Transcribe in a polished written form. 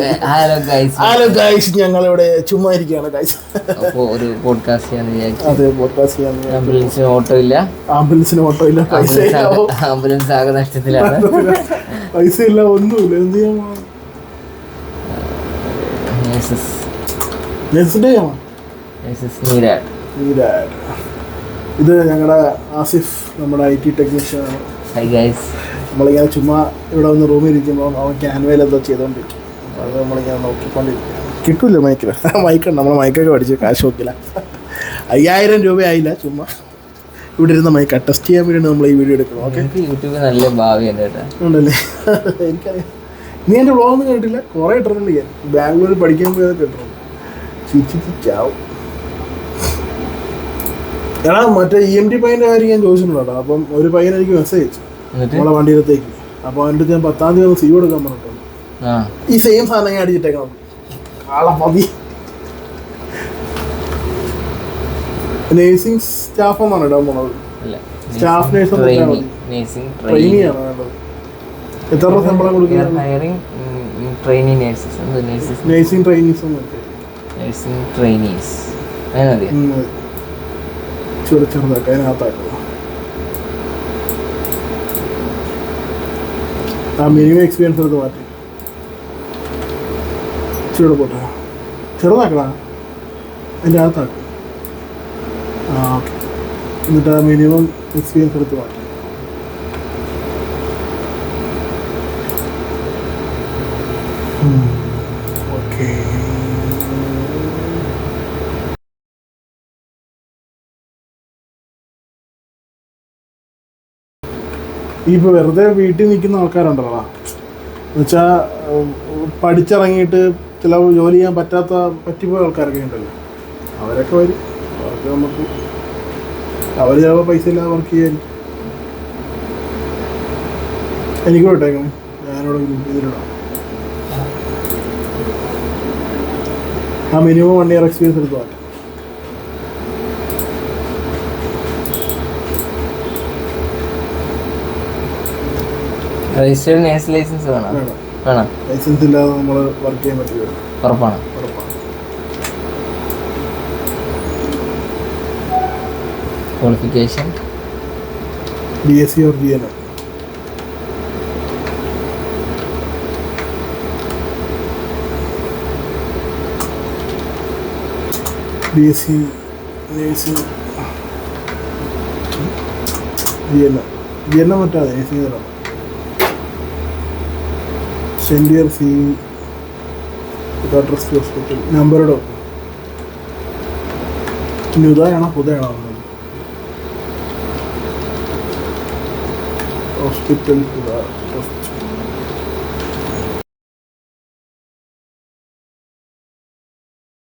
Hello guys, ഞങ്ങളിവിടെ ചുമ്മാ ഇരിക്കുകയാണ് ഗൈസ്. ഒരു പോഡ്കാസ്റ്റ് ചെയ്യാന്ന് വിചാരിച്ചു. അതെ, പോഡ്കാസ്റ്റ് ചെയ്യാൻ. ആംബുലൻസിന് ഓട്ടോ ഇല്ല. ആംബുലൻസ് ആകെ നഷ്ടത്തിലാണ്. പൈസ ഇല്ല, ഒന്നുമില്ല. എന്ത് ചെയ്യാൻ? ഇത് ഞങ്ങളുടെ ആസിഫ്, നമ്മുടെ IT ടെക്നീഷ്യനാണ്. നമ്മളിങ്ങനെ ചുമ്മാ ഇവിടെ വന്ന് റൂമിൽ ഇരിക്കുമ്പോൾ അവൻ ക്യാൻവയിൽ എന്തോ ചെയ്തോണ്ടിരിക്കും. അത് നമ്മളിങ്ങനെ നോക്കിക്കൊണ്ടിരിക്കും. കിട്ടൂല മൈക്കില്. മൈക്കുണ്ട്, നമ്മളെ മൈക്കൊക്കെ പഠിച്ച് കാശ് നോക്കില്ല. 5000 രൂപ ആയില്ല, ചുമ്മാ ഇവിടെ ഇരുന്ന മൈക്ക് ടെസ്റ്റ് ചെയ്യാൻ വേണ്ടിയാണ് നമ്മൾ ഈ വീഡിയോ എടുക്കുന്നത്. ഓക്കെ, യൂട്യൂബ് നല്ല ഭാവിയുണ്ട് ഉണ്ടല്ലേ? എനിക്കറിയാം. നീ എൻ്റെ വ്ളോഗൊന്നും കേട്ടില്ല? കുറേ ഇട്ടിട്ടുണ്ട്. ഞാൻ ബാംഗ്ലൂരിൽ പഠിക്കാൻ പോയതൊക്കെ ഇട്ടിട്ടുണ്ട്. ചിരിച്ചിരിച്ചാവും. എടാ, മറ്റേ EMT പയ്യൻ്റെ കാര്യം ഞാൻ ചോദിച്ചിട്ടുണ്ടോ? അപ്പം ഒരു പയ്യൻ എനിക്ക് മെസ്സേജ് അയച്ചു നമ്മളെ വണ്ടിയിലത്തേക്ക്. അപ്പോൾ അവൻ്റെ ഞാൻ 10-ാം തീയതി സീവ് എടുക്കാൻ പറഞ്ഞിട്ടുണ്ട്. ഈ സെയിം സാധനം ഞാൻ അടിച്ചിട്ടേക്കണം. ആളപ്പതി നേഴ്സിംഗ് സ്റ്റാഫ് ഒന്നാണ് ഇടാൻ പോണത്. സ്റ്റാഫ് നേഴ്സ് ട്രെയിനിയാണ് വേണ്ടത്. എത്ര രൂപ ശമ്പളം കൊടുക്കുന്നത്? നേഴ്സിംഗ് ട്രെയിനീസ് ചെറുതാക്കുക, അതിനകത്താക്കുക. ആ മിനിമം എക്സ്പീരിയൻസ് എടുത്ത് മാറ്റി ചൂട് പോട്ടെ, ചെറുതാക്കടാ, അതിൻ്റെ അകത്താക്കുക. ഓക്കെ, എന്നിട്ട് ആ മിനിമം എക്സ്പീരിയൻസ് എടുത്ത് മാറ്റി. ഓക്കെ, ഈ ഇപ്പോൾ വെറുതെ വീട്ടിൽ നിൽക്കുന്ന ആൾക്കാരുണ്ടല്ലോ, എന്നുവെച്ചാൽ പഠിച്ചിറങ്ങിയിട്ട് ചില ജോലി ചെയ്യാൻ പറ്റിപ്പോയ ആൾക്കാരൊക്കെ ഉണ്ടല്ലോ, അവരൊക്കെ വരും. അവർക്ക് നമുക്ക് അവർ ചിലപ്പോൾ പൈസ ഇല്ലാതെ വർക്ക് ചെയ്യായിരിക്കും. എനിക്ക് വിട്ടേക്കണം, ഞാനിവിടെ ഇതിലിടാം. ആ മിനിമം 1 year എക്സ്പീരിയൻസ് എടുത്ത് മാറ്റാം. രജിസ്റ്റേർഡ് നേഴ്സ് ലൈസൻസ് വേണം. ലൈസൻസ് ഇല്ലാതെ നമ്മൾ വർക്ക് ചെയ്യാൻ പറ്റില്ല. ഉറപ്പാണ്. Qualification BSc or GNM. BSc nursing GNM മറ്റാതെ നേഴ്സിംഗ് തരാം. സെൻറ്റ് ഇയർ സി ട്രസ്റ്റ് ഹോസ്പിറ്റൽ നമ്പറുടെ ഇതാണോ പുതയാണോ ഹോസ്പിറ്റൽ ട്രസ്റ്റ്